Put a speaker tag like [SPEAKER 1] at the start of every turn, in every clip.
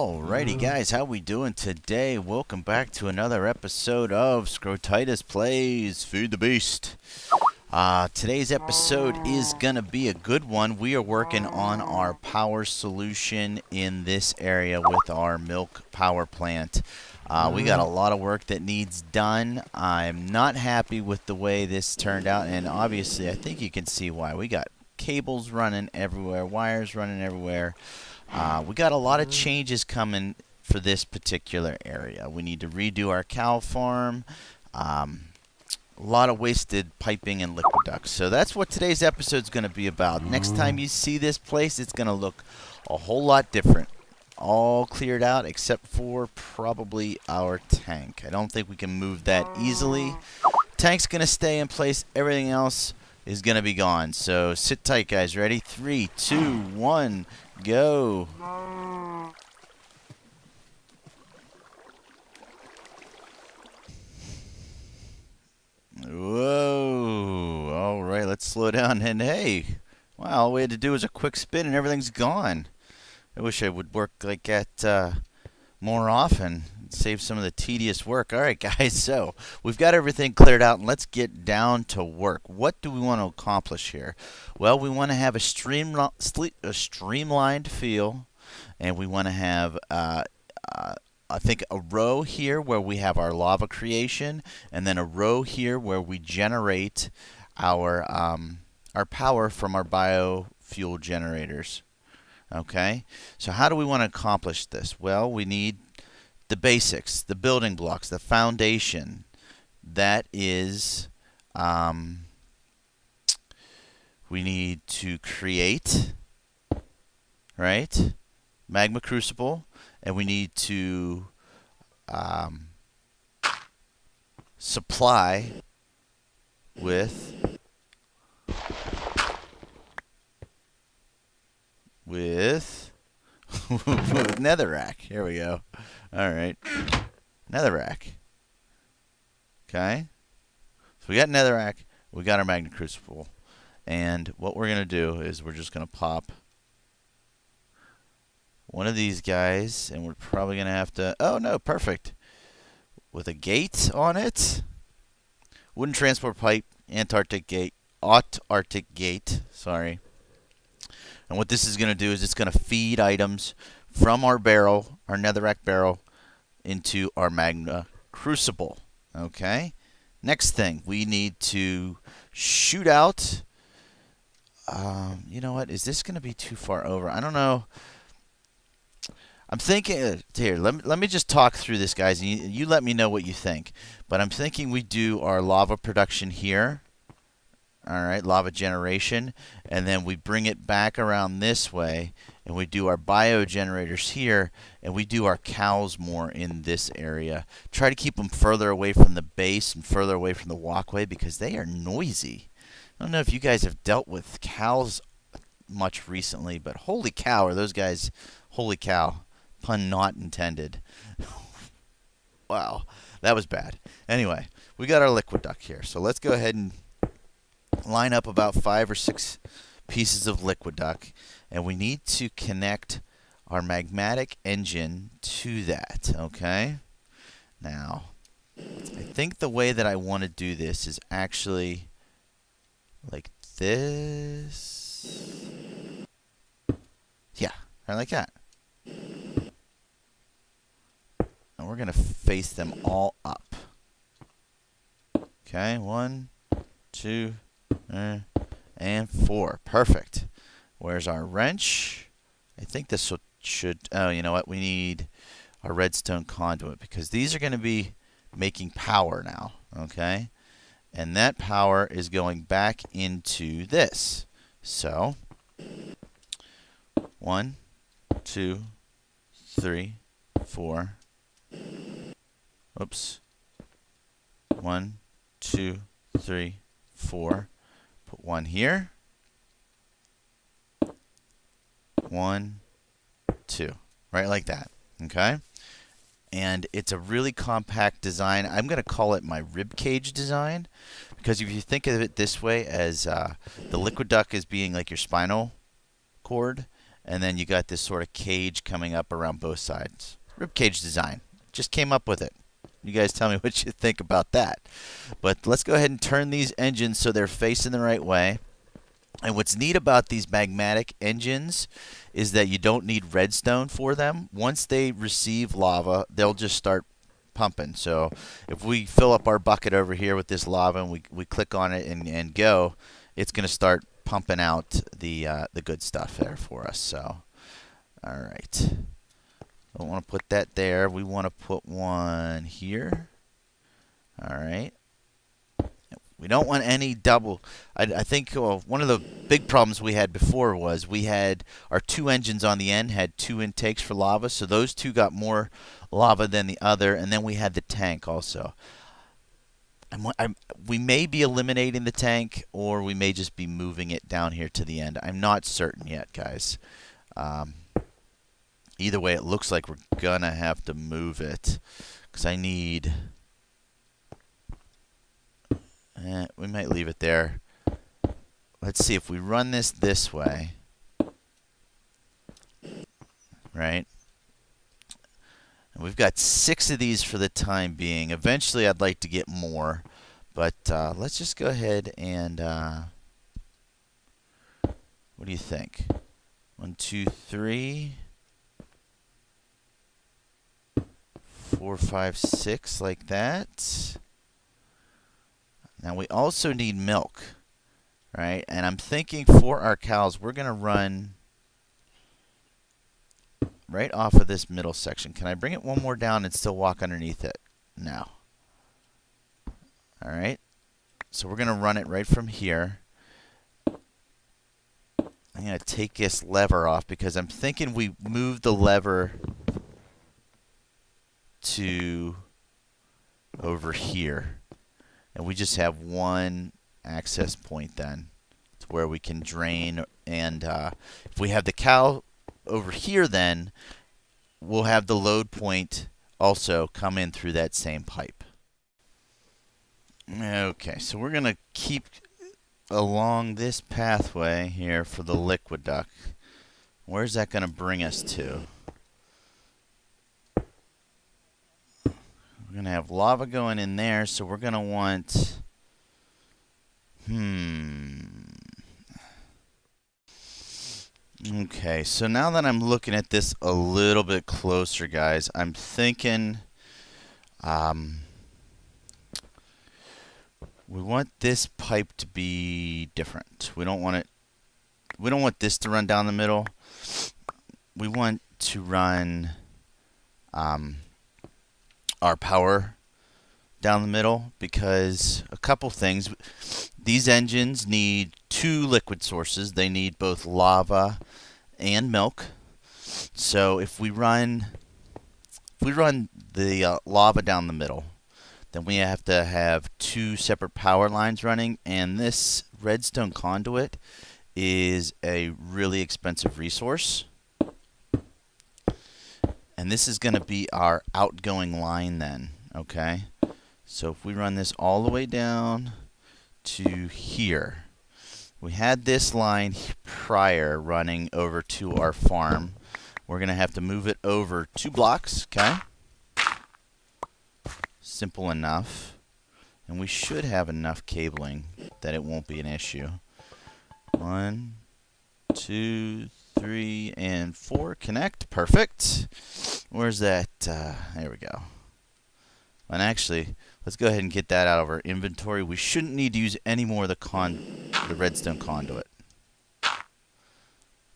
[SPEAKER 1] Alrighty guys, how we doing today? Welcome back to another episode of Scrotitus Plays Feed the Beast. Today's episode is gonna be a good one. We are working on our power solution in this area with our milk power plant. We got a lot of work that needs done. I'm not happy with the way this turned out, and obviously I think you can see why. We got cables running everywhere, wires running everywhere. We got a lot of changes coming for this particular area. We need to redo our cow farm. A lot of wasted piping and liquiduct. So that's what today's episode is going to be about. Next time you see this place, it's going to look a whole lot different. All cleared out except for probably our tank. I don't think we can move that easily. Tank's going to stay in place. Everything else is going to be gone. So sit tight, guys. Ready? 3, 2, 1, go. Whoa. All right, let's slow down. And hey, wow, all we had to do was a quick spin and everything's gone. I wish I would work like that more often. Save some of the tedious work. All right, guys, so we've got everything cleared out, and let's get down to work. What do we want to accomplish here? Well, we want to have a streamlined feel, and we want to have, I think, a row here where we have our lava creation, and then a row here where we generate our power from our biofuel generators. Okay, so how do we want to accomplish this? Well, we need the basics, the building blocks, the foundation. That is, we need to create, right, Magma Crucible, and we need to supply with netherrack. Here we go. All right, netherrack. Okay, so we got netherrack. We got our Magma Crucible, and what we're gonna do is we're just gonna pop one of these guys, and we're probably gonna have to. Oh no, perfect. With a gate on it, wooden transport pipe, Antarctic gate. Sorry. And what this is going to do is it's going to feed items from our barrel, our netherrack barrel, into our Magma Crucible. Okay? Next thing, we need to shoot out. You know what? Is this going to be too far over? I don't know. I'm thinking, here, let me just talk through this, guys, and you let me know what you think. But I'm thinking we do our lava production here. All right, lava generation, and then we bring it back around this way, and we do our bio generators here, and we do our cows more in this area. Try to keep them further away from the base and further away from the walkway because they are noisy. I don't know if you guys have dealt with cows much recently, but holy cow, are those guys, holy cow, pun not intended. Wow, that was bad. Anyway, we got our Liquiduct here, so let's go ahead and line up about 5 or 6 pieces of Liquiduct, and we need to connect our Magmatic Engine to that, okay? Now, I think the way that I want to do this is actually like this. Yeah, right like that. And we're going to face them all up. Okay, 1, 2, and 4. Perfect. Where's our wrench? I think this should. Oh, you know what? We need a redstone conduit because these are going to be making power now. Okay, and that power is going back into this. So 1, 2, 3, 4. Oops. 1, 2, 3, 4. Put one here. 1, 2. Right like that. Okay? And it's a really compact design. I'm going to call it my rib cage design because if you think of it this way as the Liquiduct as being like your spinal cord and then you got this sort of cage coming up around both sides. Ribcage design. Just came up with it. You guys tell me what you think about that. But let's go ahead and turn these engines so they're facing the right way. And what's neat about these magmatic engines is that you don't need redstone for them. Once they receive lava, they'll just start pumping. So if we fill up our bucket over here with this lava and we click on it and go, it's going to start pumping out the good stuff there for us. So, all right. Don't want to put that there. We want to put one here. All right. We don't want any double. I think one of the big problems we had before was we had our two engines on the end had two intakes for lava, so those two got more lava than the other, and then we had the tank also. We may be eliminating the tank, or we may just be moving it down here to the end. I'm not certain yet, guys. Either way, it looks like we're gonna have to move it, because I need... we might leave it there. Let's see if we run this way. Right? And we've got 6 of these for the time being. Eventually, I'd like to get more. But let's just go ahead and... what do you think? 1, 2, 3... 4, 5, 6, like that. Now we also need milk, right? And I'm thinking for our cows, we're going to run right off of this middle section. Can I bring it one more down and still walk underneath it? No. All right. So we're going to run it right from here. I'm going to take this lever off because I'm thinking we move the lever to over here. And we just have one access point then to where we can drain. And if we have the cow over here, then we'll have the load point also come in through that same pipe. Okay, so we're going to keep along this pathway here for the Liquiduct. Where's that going to bring us to? We're going to have lava going in there, so we're going to want... Okay, so now that I'm looking at this a little bit closer, guys, I'm thinking... we want this pipe to be different. We don't want this to run down the middle. We want to run... our power down the middle, because a couple things. These engines need 2 liquid sources. They need both lava and milk. So if we run the lava down the middle, then we have to have 2 separate power lines running, and this redstone conduit is a really expensive resource. And this is going to be our outgoing line then, okay? So if we run this all the way down to here, we had this line prior running over to our farm. We're going to have to move it over 2 blocks, okay? Simple enough. And we should have enough cabling that it won't be an issue. 1, 2, 3, and 4. Connect. Perfect. Where's that? There we go. And actually, let's go ahead and get that out of our inventory. We shouldn't need to use any more of the redstone conduit.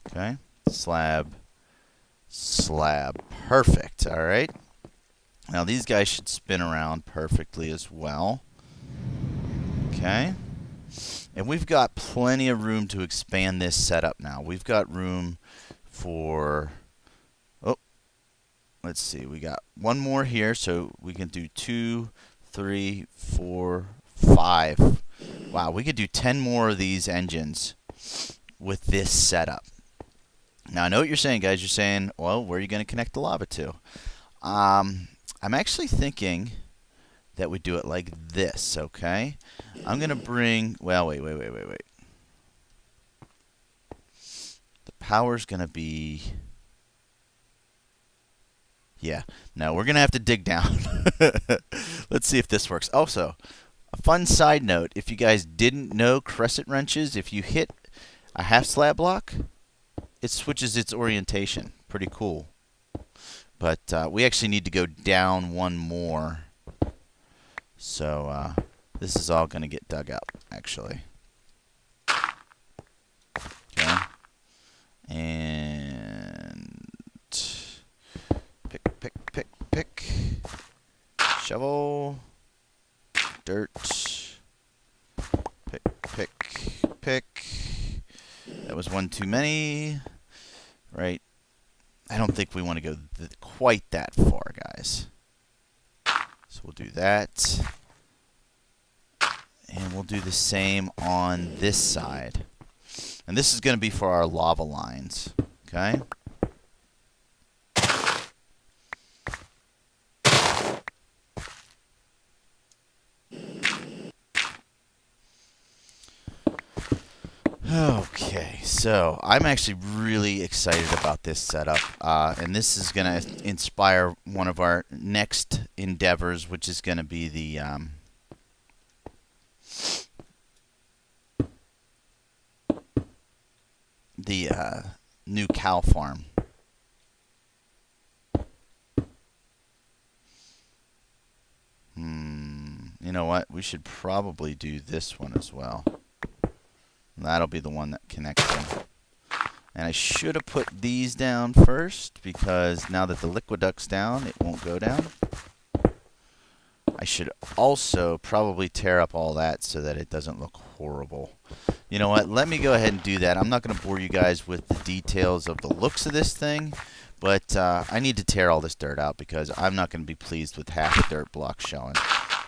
[SPEAKER 1] Okay. Slab. Slab. Perfect. All right. Now these guys should spin around perfectly as well. Okay. And we've got plenty of room to expand this setup now. We've got room for... oh, let's see. We got one more here, so we can do 2, 3, 4, 5. Wow, we could do 10 more of these engines with this setup. Now, I know what you're saying, guys. You're saying, well, where are you going to connect the lava to? I'm actually thinking that we do it like this, okay? I'm going to bring... well, wait. The power's going to be... Yeah, no, we're going to have to dig down. Let's see if this works. Also, a fun side note, if you guys didn't know crescent wrenches, if you hit a half slab block, it switches its orientation. Pretty cool. But we actually need to go down one more. So this is all going to get dug up, actually. Okay. And pick. Shovel. Dirt. Pick. That was one too many. Right. I don't think we want to go quite that far, guys. So we'll do that. And we'll do the same on this side. And this is going to be for our lava lines. Okay? Okay, so I'm actually really excited about this setup, and this is going to inspire one of our next endeavors, which is going to be the new cow farm. You know what? We should probably do this one as well. That'll be the one that connects them. And I should have put these down first, because now that the Liquiduct's down, it won't go down. I should also probably tear up all that so that it doesn't look horrible. You know what? Let me go ahead and do that. I'm not going to bore you guys with the details of the looks of this thing, but I need to tear all this dirt out because I'm not going to be pleased with half the dirt block showing.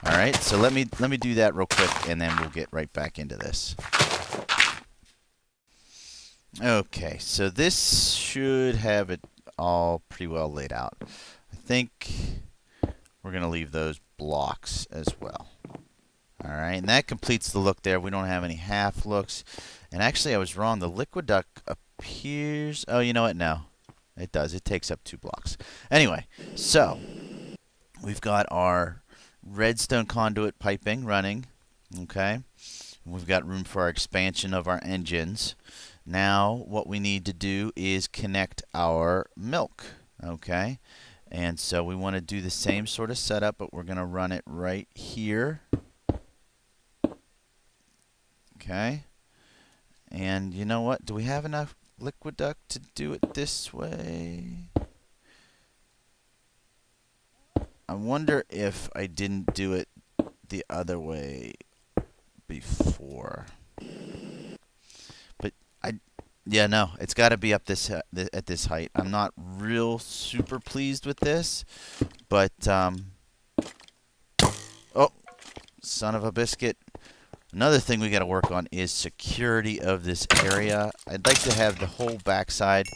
[SPEAKER 1] All right, so let me do that real quick, and then we'll get right back into this. Okay, so this should have it all pretty well laid out. I think we're going to leave those blocks as well. All right, and that completes the look there. We don't have any half looks. And actually, I was wrong. The Liquiduct appears... Oh, you know what? No, it does. It takes up 2 blocks. Anyway, so we've got our redstone conduit piping running. Okay, we've got room for our expansion of our engines. Now what we need to do is connect our milk, okay? And so we want to do the same sort of setup, but we're going to run it right here. Okay? And you know what? Do we have enough Liquiduct to do it this way? I wonder if I didn't do it the other way before. Yeah, no, it's got to be up this at this height. I'm not real super pleased with this, but oh, son of a biscuit. Another thing we got to work on is security of this area. I'd like to have the whole backside.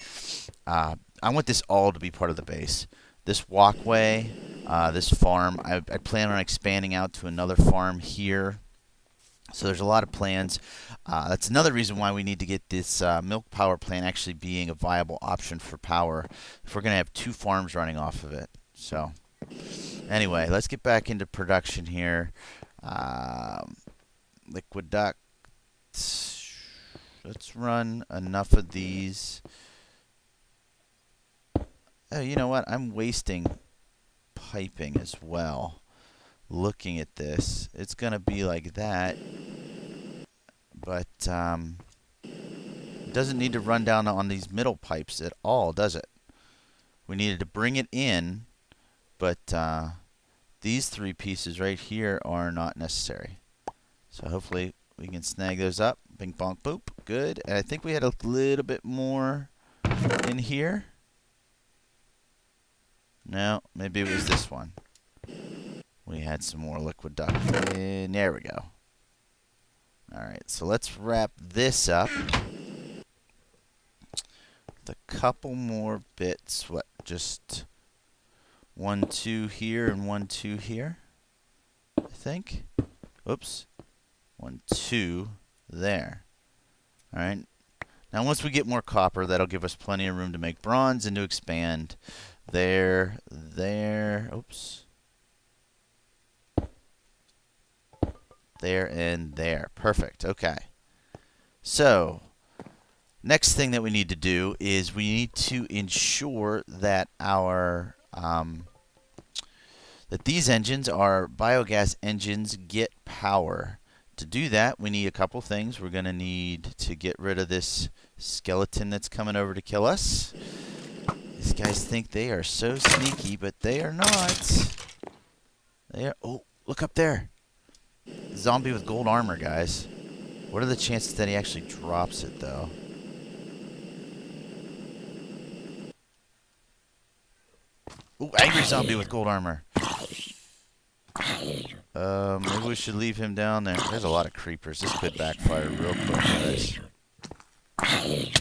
[SPEAKER 1] I want this all to be part of the base. This walkway, this farm. I plan on expanding out to another farm here. So there's a lot of plans. That's another reason why we need to get this milk power plant actually being a viable option for power if we're going to have 2 farms running off of it. So anyway, let's get back into production here. Liquiduct. Let's run enough of these. Oh, you know what? I'm wasting piping as well. Looking at this, it's going to be like that. But it doesn't need to run down on these middle pipes at all, does it? We needed to bring it in, but these 3 pieces right here are not necessary. So hopefully we can snag those up. Bing, bonk, boop. Good. And I think we had a little bit more in here. No, maybe it was this one. We had some more Liquiduct in. There we go. Alright, so let's wrap this up with a couple more bits. What, just 1, 2 here and 1, 2 here, I think. Oops. 1, 2 there. Alright. Now once we get more copper, that'll give us plenty of room to make bronze and to expand. There, oops. There and there. Perfect. Okay. So, next thing that we need to do is we need to ensure that our that these engines, our biogas engines, get power. To do that, we need a couple things. We're going to need to get rid of this skeleton that's coming over to kill us. These guys think they are so sneaky, but they are not. They are. Oh, look up there. Zombie with gold armor, guys. What are the chances that he actually drops it, though? Ooh, angry zombie with gold armor. Maybe we should leave him down there. There's a lot of creepers. This could backfire real quick, guys. Did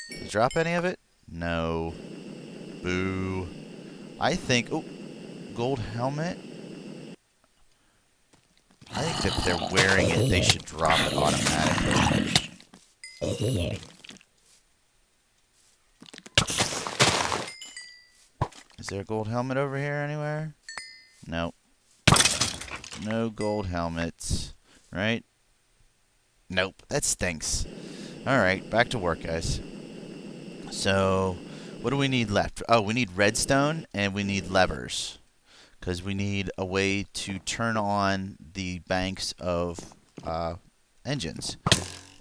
[SPEAKER 1] you drop any of it? No. Boo. I think... Oh, gold helmet. I think that if they're wearing it, they should drop it automatically. Is there a gold helmet over here anywhere? Nope. No gold helmets. Right? Nope. That stinks. Alright, back to work, guys. So, what do we need left? Oh, we need redstone and we need levers. Because we need a way to turn on the banks of engines.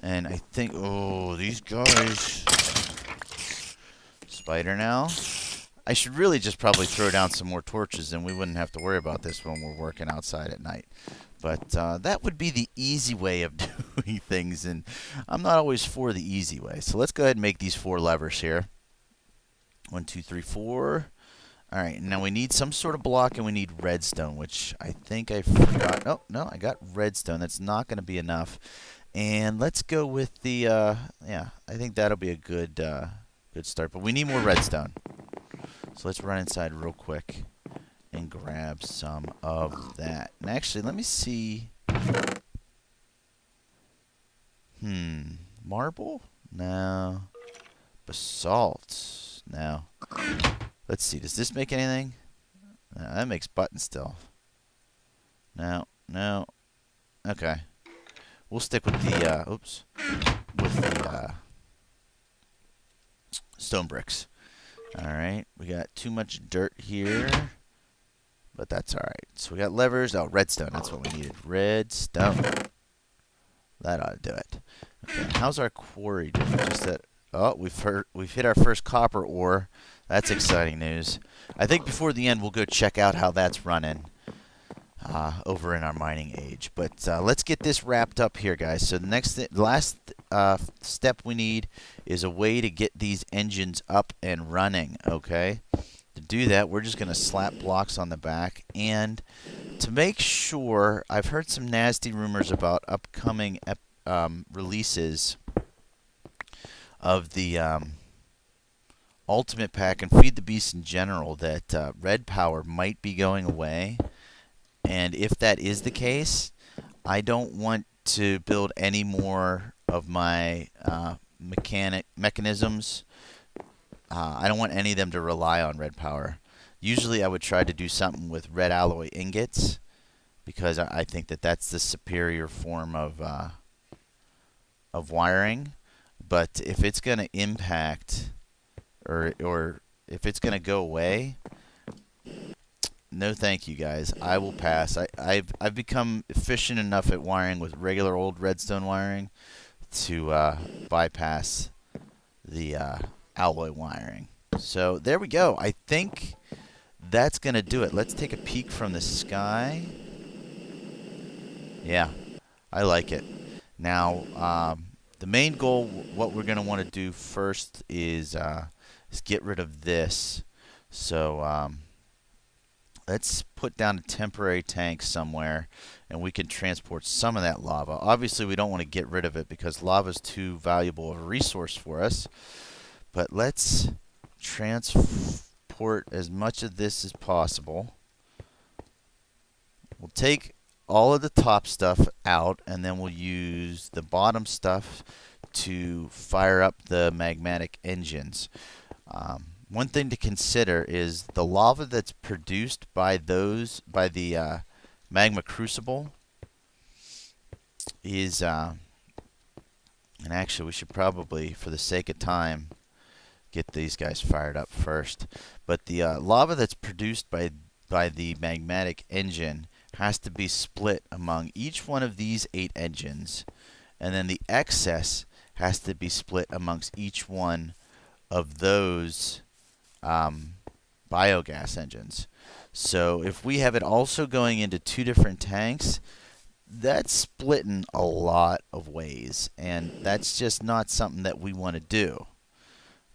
[SPEAKER 1] And I think... Oh, these guys... Spider now. I should really just probably throw down some more torches and we wouldn't have to worry about this when we're working outside at night. But that would be the easy way of doing things, and I'm not always for the easy way. So let's go ahead and make these 4 levers here. 1, 2, 3, 4. Alright, now we need some sort of block and we need redstone, which I think I forgot. Oh, no, I got redstone. That's not going to be enough. And let's go with the, yeah, I think that'll be a good start. But we need more redstone. So let's run inside real quick and grab some of that. And actually, let me see. Marble? No. Basalt? No. Let's see. Does this make anything? No, that makes button still. No. No. Okay. We'll stick with the, oops. With the, stone bricks. Alright. We got too much dirt here. But that's alright. So we got levers. Oh, redstone. That's what we needed. Redstone. That ought to do it. Okay. How's our quarry doing? Just that. Oh, we've hit our first copper ore. That's exciting news. I think before the end we'll go check out how that's running over in our mining age. But let's get this wrapped up here, guys. So the last step we need is a way to get these engines up and running. Okay. To do that, we're just going to slap blocks on the back. And to make sure, I've heard some nasty rumors about upcoming releases of the Ultimate Pack and Feed the Beast in general, that red power might be going away. And if that is the case, I don't want to build any more of my mechanisms. I don't want any of them to rely on red power. Usually I would try to do something with red alloy ingots, because I think that that's the superior form of wiring. But if it's going to impact, or if it's going to go away, no thank you, guys. I will pass. I've become efficient enough at wiring with regular old redstone wiring to bypass the alloy wiring. So there we go. I think that's going to do it. Let's take a peek from the sky. Yeah, I like it. Now, the main goal, what we're going to want to do first is get rid of this. So let's put down a temporary tank somewhere, and we can transport some of that lava. Obviously, we don't want to get rid of it because lava is too valuable of a resource for us. But let's transport as much of this as possible. We'll take all of the top stuff out, and then we'll use the bottom stuff to fire up the magmatic engines. One thing to consider is the lava that's produced by the Magma Crucible is, and actually we should probably, for the sake of time, get these guys fired up first. But the lava that's produced by the magmatic engine has to be split among each one of these 8 engines, and then the excess has to be split amongst each one of those biogas engines. So if we have it also going into 2 different tanks, that's splitting a lot of ways, and that's just not something that we want to do.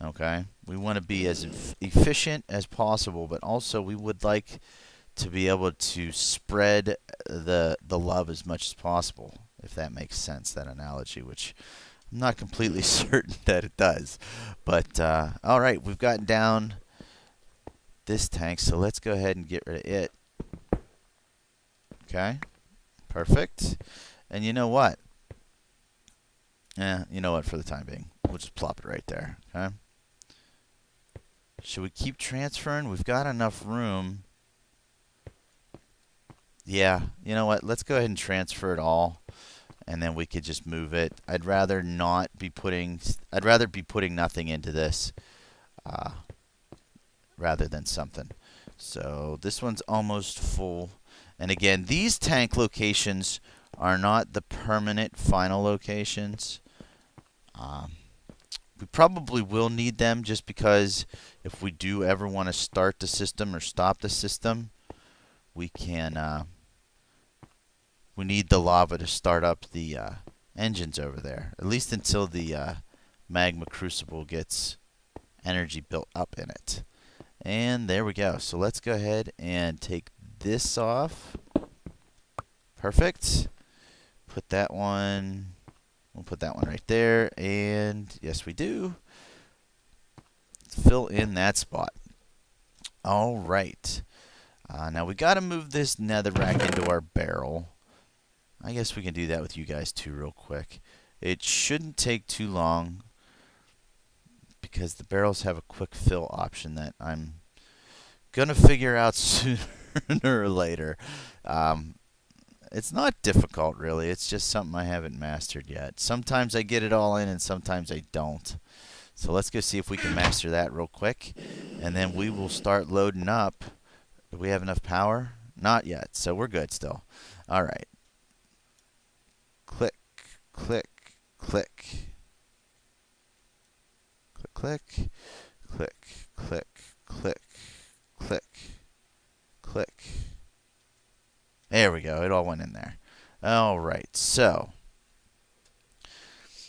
[SPEAKER 1] Okay, we want to be as efficient as possible, but also we would like to be able to spread the love as much as possible, if that makes sense, that analogy, which I'm not completely certain that it does. But all right, we've gotten down this tank, so let's go ahead and get rid of it. Okay, perfect. And you know what? You know what, for the time being, we'll just plop it right there. Okay. Should we keep transferring? We've got enough room. Yeah, you know what? Let's go ahead and transfer it all, and then we could just move it. I'd rather be putting nothing into this, rather than something. So this one's almost full. And again, these tank locations are not the permanent final locations. We probably will need them, just because if we do ever want to start the system or stop the system, we can. We need the lava to start up the engines over there, at least until the Magma Crucible gets energy built up in it. And there we go. So let's go ahead and take this off. Perfect. Put that one. We'll put that one right there, and yes, we do. Fill in that spot. All right. Now we got to move this netherrack into our barrel. I guess we can do that with you guys too, real quick. It shouldn't take too long, because the barrels have a quick fill option that I'm gonna figure out sooner or later. It's not difficult, really. It's just something I haven't mastered yet. Sometimes I get it all in, and sometimes I don't. So let's go see if we can master that real quick, and then we will start loading up. Do we have enough power? Not yet, so we're good still. All right. Click, click, click. Click, click, click, click, click, click, click. There we go. It all went in there. All right. So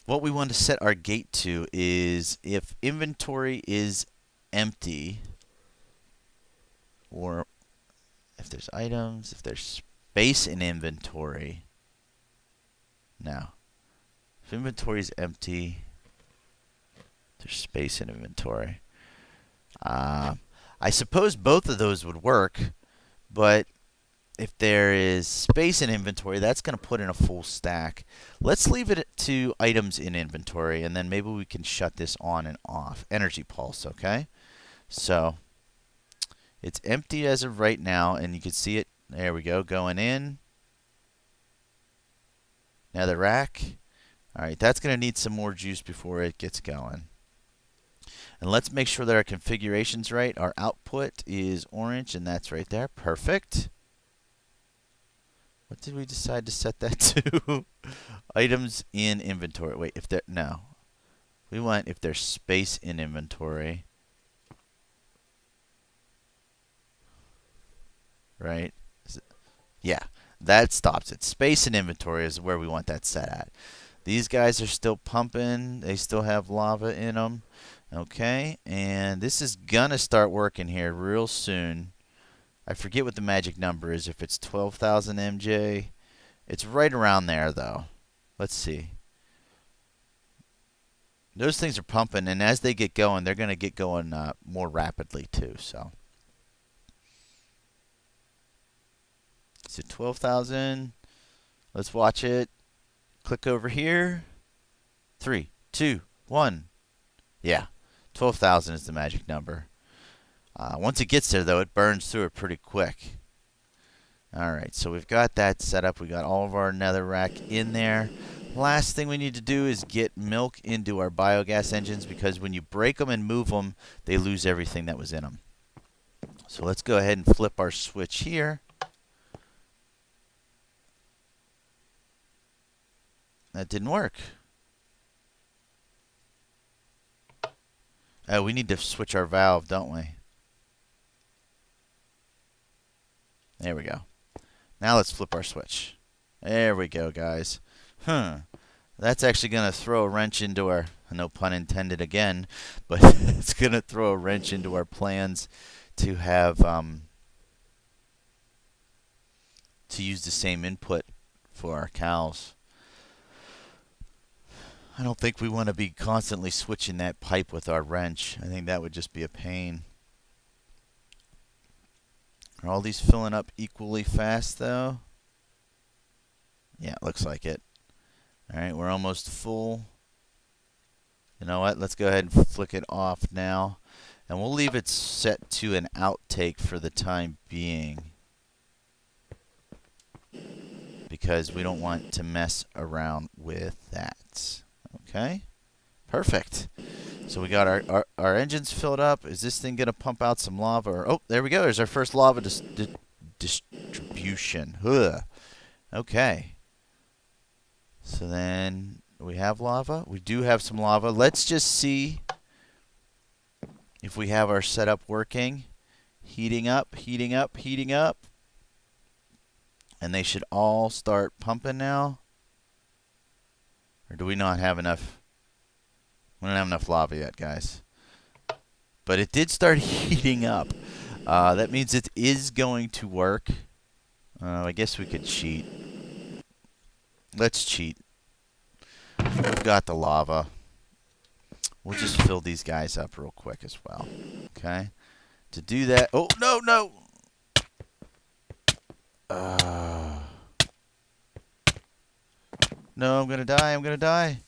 [SPEAKER 1] what we want to set our gate to is if inventory is empty, or if there's items, if there's space in inventory. Now, if inventory is empty, there's space in inventory. I suppose both of those would work, but if there is space in inventory, that's going to put in a full stack. Let's leave it to items in inventory, and then maybe we can shut this on and off. Energy pulse, okay? So it's empty as of right now, and you can see it. There we go, going in. Now the rack. All right, that's going to need some more juice before it gets going. And let's make sure that our configuration's right. Our output is orange, and that's right there. Perfect. What did we decide to set that to? Items in inventory. Wait, if there, no. We want if there's space in inventory. Right? Yeah, that stops it. Space in inventory is where we want that set at. These guys are still pumping. They still have lava in them. Okay, and this is gonna start working here real soon. I forget what the magic number is, if it's 12,000 MJ. It's right around there, though. Let's see. Those things are pumping, and as they get going, they're going to get going more rapidly, too. So 12,000. Let's watch it. Click over here. 3, 2, 1. Yeah, 12,000 is the magic number. Once it gets there, though, it burns through it pretty quick. Alright, so we've got that set up. We got all of our netherrack in there. Last thing we need to do is get milk into our biogas engines, because when you break them and move them, they lose everything that was in them. So let's go ahead and flip our switch here. That didn't work. Oh, we need to switch our valve, don't we? There we go. Now let's flip our switch. There we go, guys. That's actually going to throw a wrench into our, no pun intended again, but it's going to throw a wrench into our plans to have, to use the same input for our cows. I don't think we want to be constantly switching that pipe with our wrench. I think that would just be a pain. Are all these filling up equally fast, though? Yeah, it looks like it. Alright, we're almost full. You know what? Let's go ahead and flick it off now. And we'll leave it set to an outtake for the time being, because we don't want to mess around with that. Okay? Perfect. So we got our engines filled up. Is this thing going to pump out some lava? Or, oh, there we go. There's our first lava distribution. Ugh. Okay. So then we have lava. We do have some lava. Let's just see if we have our setup working. Heating up, heating up, heating up. And they should all start pumping now. Or do we not have enough? We don't have enough lava yet, guys. But it did start heating up. That means it is going to work. I guess we could cheat. Let's cheat. We've got the lava. We'll just fill these guys up real quick as well. Okay? To do that... Oh, no, no! No, I'm going to die. I'm going to die.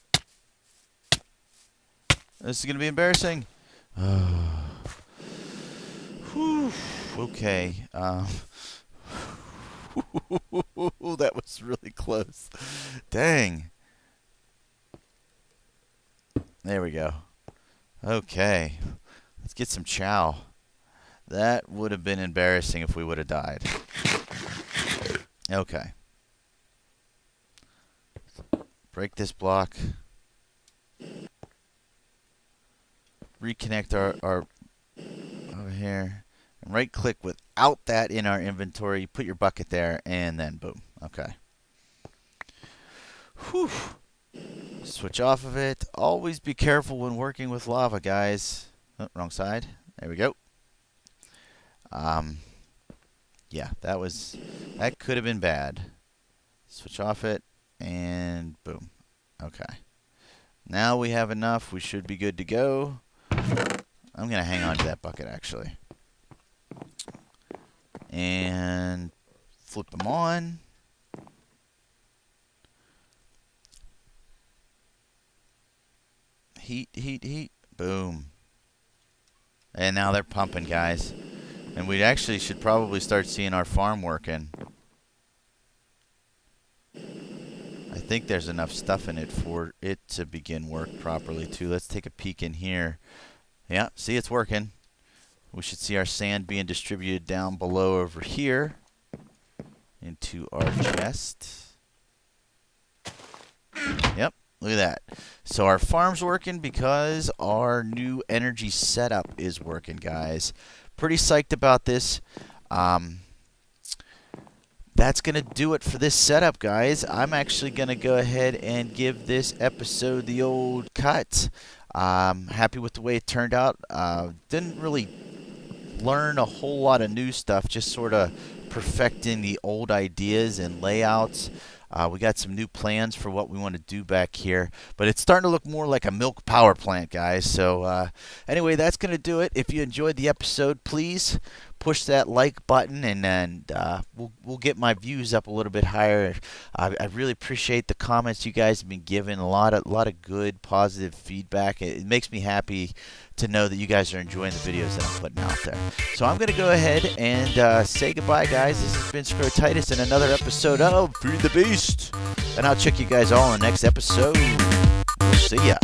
[SPEAKER 1] This is going to be embarrassing. Whew. Okay. That was really close. Dang. There we go. Okay. Let's get some chow. That would have been embarrassing if we would have died. Okay. Break this block. Reconnect our over here. And right click without that in our inventory. Put your bucket there and then boom. Okay. Whew. Switch off of it. Always be careful when working with lava, guys. Oh, wrong side. There we go. Yeah, that could have been bad. Switch off it and boom. Okay. Now we have enough. We should be good to go. I'm going to hang on to that bucket, actually. And flip them on. Heat, heat, heat. Boom. And now they're pumping, guys. And we actually should probably start seeing our farm working. I think there's enough stuff in it for it to begin work properly, too. Let's take a peek in here. Yeah, see, it's working. We should see our sand being distributed down below over here into our chest. Yep, look at that. So our farm's working because our new energy setup is working, guys. Pretty psyched about this. That's going to do it for this setup, guys. I'm actually going to go ahead and give this episode the old cut. Happy with the way it turned out. Didn't really learn a whole lot of new stuff, just sort of perfecting the old ideas and layouts. We got some new plans for what we want to do back here, but it's starting to look more like a milk power plant, guys. So anyway, that's going to do it. If you enjoyed the episode, please push that like button, and we'll get my views up a little bit higher. I really appreciate the comments you guys have been giving. A lot of good, positive feedback. It makes me happy to know that you guys are enjoying the videos that I'm putting out there. So I'm going to go ahead and say goodbye, guys. This has been Scrow Titus in another episode of Feed the Beast. And I'll check you guys all in the next episode. We'll see ya.